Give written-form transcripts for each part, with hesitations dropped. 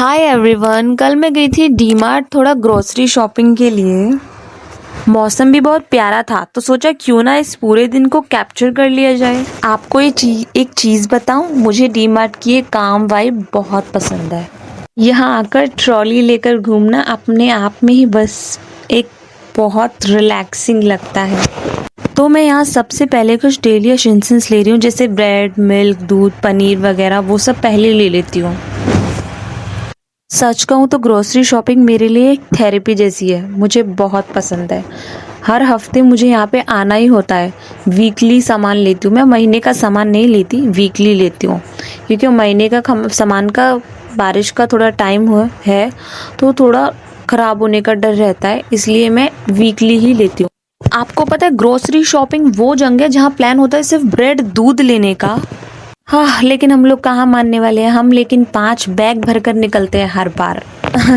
Hi everyone. कल मैं गई थी डीमार्ट थोड़ा ग्रोसरी शॉपिंग के लिए। मौसम भी बहुत प्यारा था तो सोचा क्यों ना इस पूरे दिन को कैप्चर कर लिया जाए। आपको एक चीज़ बताऊं, मुझे डीमार्ट की ये काम वाइब बहुत पसंद है। यहाँ आकर ट्रॉली लेकर घूमना अपने आप में ही बस एक बहुत रिलैक्सिंग लगता है। तो मैं यहाँ सबसे पहले कुछ डेली एसेंशियल्स ले रही हूँ, जैसे ब्रेड, मिल्क, दूध, पनीर वगैरह, वो सब पहले ले लेती हूँ। सच कहूँ तो ग्रोसरी शॉपिंग मेरे लिए एक थेरेपी जैसी है, मुझे बहुत पसंद है। हर हफ्ते मुझे यहाँ पे आना ही होता है। वीकली सामान लेती हूँ मैं, महीने का सामान नहीं लेती, वीकली लेती हूँ। क्योंकि महीने का सामान का बारिश का थोड़ा टाइम है तो थोड़ा ख़राब होने का डर रहता है, इसलिए मैं वीकली ही लेती हूँ। आपको पता है ग्रोसरी शॉपिंग वो जगह है जहाँ प्लान होता है सिर्फ ब्रेड दूध लेने का। हाँ, लेकिन हम लोग कहाँ मानने वाले हैं हम, लेकिन 5 बैग भर कर निकलते हैं हर बार।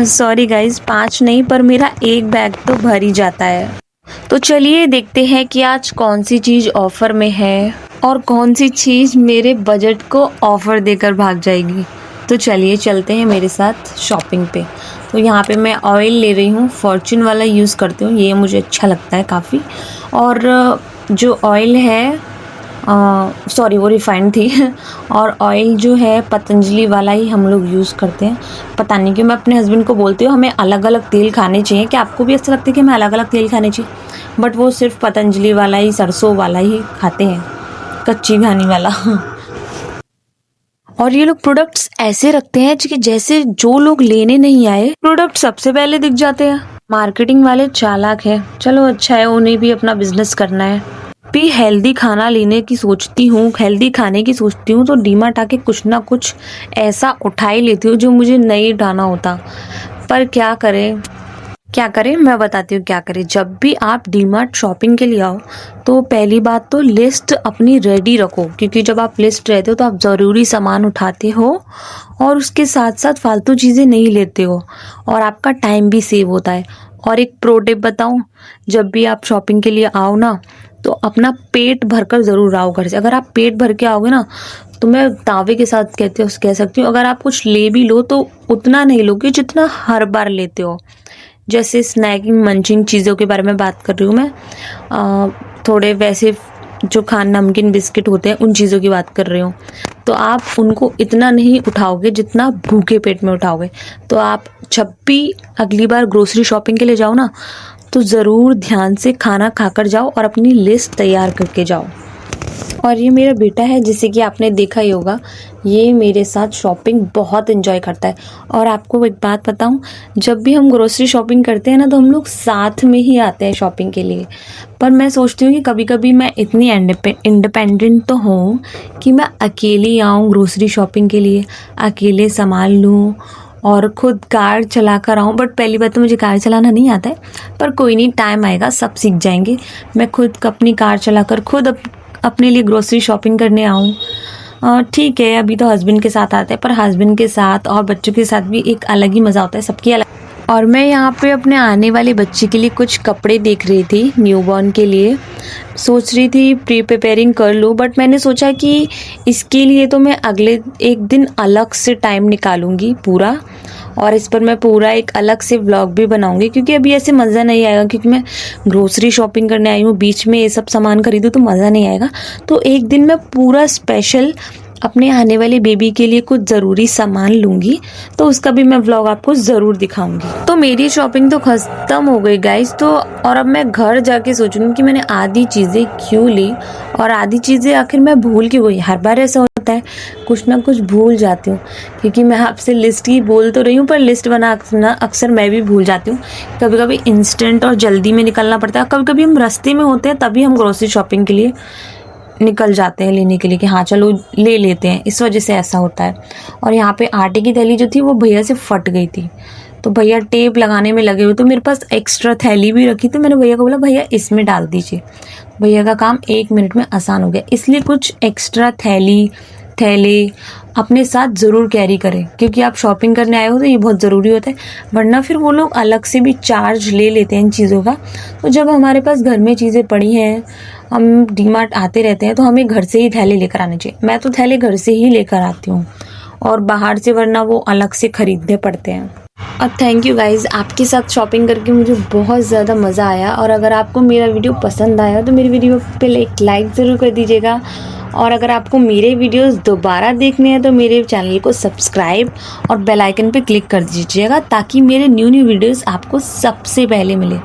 सॉरी गाइज, 5 नहीं, पर मेरा एक बैग तो भर ही जाता है। तो चलिए देखते हैं कि आज कौन सी चीज़ ऑफर में है और कौन सी चीज़ मेरे बजट को ऑफर देकर भाग जाएगी। तो चलिए चलते हैं मेरे साथ शॉपिंग पे। तो यहाँ पे मैं ऑयल ले रही हूँ, फॉर्च्यून वाला यूज़ करती हूँ, ये मुझे अच्छा लगता है काफ़ी। और जो ऑयल है, सॉरी वो रिफाइंड थी। और ऑयल जो है पतंजलि वाला ही हम लोग यूज़ करते हैं। पता नहीं क्यों मैं अपने हस्बैंड को बोलती हूँ हमें अलग अलग तेल खाने चाहिए, कि आपको भी ऐसा लगता है कि हमें अलग अलग तेल खाने चाहिए, बट वो सिर्फ पतंजलि वाला ही, सरसों वाला ही खाते हैं, कच्ची घानी वाला। और ये लोग प्रोडक्ट्स ऐसे रखते हैं कि जैसे जो लोग लेने नहीं आए प्रोडक्ट सबसे पहले दिख जाते हैं। मार्केटिंग वाले चालाक है, चलो अच्छा है, उन्हें भी अपना बिजनेस करना है। भी हेल्दी खाना लेने की सोचती हूँ, हेल्दी खाने की सोचती हूँ तो डीमार्ट आके कुछ ना कुछ ऐसा उठा ही लेती हूँ जो मुझे नहीं उठाना होता। पर क्या करें मैं बताती हूँ क्या करें। जब भी आप डीमार्ट शॉपिंग के लिए आओ तो पहली बात तो लिस्ट अपनी रेडी रखो, क्योंकि जब आप लिस्ट रहते हो तो आप ज़रूरी सामान उठाते हो और उसके साथ साथ फालतू चीज़ें नहीं लेते हो और आपका टाइम भी सेव होता है। और एक प्रो टिप बताऊँ, जब भी आप शॉपिंग के लिए आओ ना तो अपना पेट भरकर ज़रूर आओ घर से। अगर आप पेट भर के आओगे ना तो मैं दावे के साथ कह सकती हूँ, अगर आप कुछ ले भी लो तो उतना नहीं लोगे जितना हर बार लेते हो। जैसे स्नैकिंग मंचिंग चीज़ों के बारे में बात कर रही हूँ मैं, थोड़े वैसे जो नमकीन बिस्किट होते हैं उन चीज़ों की बात कर रही हूँ। तो आप उनको इतना नहीं उठाओगे जितना भूखे पेट में उठाओगे। तो आप जब भी अगली बार ग्रोसरी शॉपिंग के लिए जाओ ना तो ज़रूर ध्यान से खाना खाकर जाओ और अपनी लिस्ट तैयार करके जाओ। और ये मेरा बेटा है, जिसे कि आपने देखा ही होगा, ये मेरे साथ शॉपिंग बहुत एंजॉय करता है। और आपको एक बात बताऊं, जब भी हम ग्रोसरी शॉपिंग करते हैं ना तो हम लोग साथ में ही आते हैं शॉपिंग के लिए। पर मैं सोचती हूँ कि कभी कभी मैं इतनी इंडिपेंडेंट तो हूँ कि मैं अकेली आऊँ ग्रोसरी शॉपिंग के लिए, अकेले संभाल लूँ और खुद कार चला कर आऊँ। बट पहली बात तो मुझे कार चलाना नहीं आता है, पर कोई नहीं, टाइम आएगा, सब सीख जाएंगे। मैं खुद अपनी कार चलाकर खुद अपने लिए ग्रोसरी शॉपिंग करने आऊँ। ठीक है, अभी तो हस्बैंड के साथ आते हैं, पर हस्बैंड के साथ और बच्चों के साथ भी एक अलग ही मज़ा होता है, सबकी अलग। और मैं यहाँ पे अपने आने वाले बच्चे के लिए कुछ कपड़े देख रही थी, न्यूबॉर्न के लिए। सोच रही थी प्रिपेयरिंग कर लूँ, बट मैंने सोचा कि इसके लिए तो मैं अगले एक दिन अलग से टाइम निकालूंगी पूरा, और इस पर मैं पूरा एक अलग से व्लॉग भी बनाऊंगी, क्योंकि अभी ऐसे मज़ा नहीं आएगा, क्योंकि मैं ग्रोसरी शॉपिंग करने आई हूँ, बीच में ये सब सामान खरीदूँ तो मज़ा नहीं आएगा। तो एक दिन मैं पूरा स्पेशल अपने आने वाले बेबी के लिए कुछ ज़रूरी सामान लूँगी, तो उसका भी मैं व्लॉग आपको ज़रूर दिखाऊंगी। तो मेरी शॉपिंग तो ख़त्म हो गई गाइस। तो और अब मैं घर जाके सोचूंगी कि मैंने आधी चीज़ें क्यों ली और आधी चीज़ें आखिर मैं भूल क्यों गई। हर बार ऐसा होता है, कुछ ना कुछ भूल जाती हूँ, क्योंकि मैं आपसे लिस्ट ही बोल तो रही हूँ पर लिस्ट बनाना अक्सर मैं भी भूल जाती हूँ। कभी कभी इंस्टेंट और जल्दी में निकलना पड़ता है, कभी कभी हम रास्ते में होते हैं तभी हम ग्रोसरी शॉपिंग के लिए निकल जाते हैं लेने के लिए, कि हाँ चलो ले लेते हैं, इस वजह से ऐसा होता है। और यहाँ पे आटे की थैली जो थी वो भैया से फट गई थी, तो भैया टेप लगाने में लगे हुए, तो मेरे पास एक्स्ट्रा थैली भी रखी, तो मैंने भैया को बोला भैया इसमें डाल दीजिए। भैया का काम 1 मिनट में आसान हो गया। इसलिए कुछ एक्स्ट्रा थैले अपने साथ ज़रूर कैरी करें, क्योंकि आप शॉपिंग करने आए हो तो ये बहुत ज़रूरी होता है, वरना फिर वो लोग अलग से भी चार्ज ले लेते हैं इन चीज़ों का। तो जब हमारे पास घर में चीज़ें पड़ी हैं, हम डीमार्ट आते रहते हैं, तो हमें घर से ही थैले लेकर आने चाहिए। मैं तो थैले घर से ही लेकर आती हूँ। और बाहर से वरना वो अलग से खरीदने पड़ते हैं। और थैंक यू गाइज़, आपके साथ शॉपिंग करके मुझे बहुत ज़्यादा मज़ा आया। और अगर आपको मेरा वीडियो पसंद आया तो मेरी वीडियो पे एक लाइक ज़रूर कर दीजिएगा। और अगर आपको मेरे वीडियोस दोबारा देखने हैं तो मेरे चैनल को सब्सक्राइब और बेल आइकन पे क्लिक कर दीजिएगा, ताकि मेरे न्यू वीडियोस आपको सबसे पहले मिले।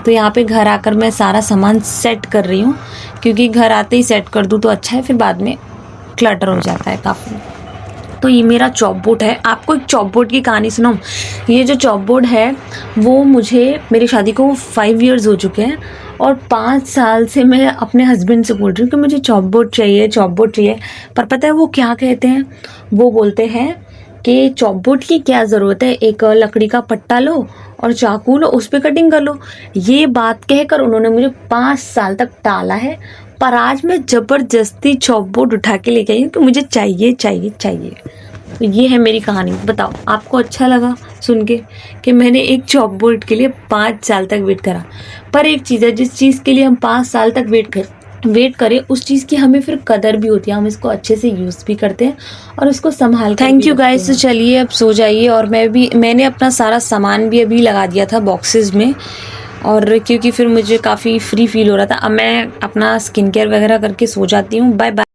तो यहाँ पे घर आकर मैं सारा सामान सेट कर रही हूँ, क्योंकि घर आते ही सेट कर दूँ तो अच्छा है, फिर बाद में क्लटर हो जाता है काफ़ी। तो ये मेरा चॉपबोर्ड है। आपको एक चॉपबोर्ड की कहानी सुनाऊं। ये जो चॉपबोर्ड है वो मुझे, मेरी शादी को 5 इयर्स हो चुके हैं और 5 साल से मैं अपने हस्बैंड से बोल रही हूँ कि मुझे चॉपबोर्ड चाहिए, चॉपबोर्ड चाहिए। पर पता है वो क्या कहते हैं? वो बोलते हैं कि चॉपबोर्ड की क्या ज़रूरत है, एक लकड़ी का पट्टा लो और चाकू लो, उस पर कटिंग कर लो। ये बात कहकर उन्होंने मुझे 5 साल तक टाला है। पर आज मैं ज़बरदस्ती चॉपबोर्ड उठा के लेके आई हूँ कि मुझे चाहिए चाहिए चाहिए। तो ये है मेरी कहानी। बताओ आपको अच्छा लगा सुन के कि मैंने एक चॉपबोर्ड के लिए 5 साल तक वेट करा। पर एक चीज़ है, जिस चीज़ के लिए हम 5 साल तक वेट करें, उस चीज़ की हमें फिर कदर भी होती है, हम इसको अच्छे से यूज़ भी करते हैं और उसको संभाल कर। Thank you guys. तो चलिए अब सो जाइए। और मैंने अपना सारा सामान भी अभी लगा दिया था बॉक्सेस में, और क्योंकि फिर मुझे काफ़ी फ्री फील हो रहा था। अब मैं अपना स्किन केयर वगैरह करके सो जाती हूँ। Bye bye.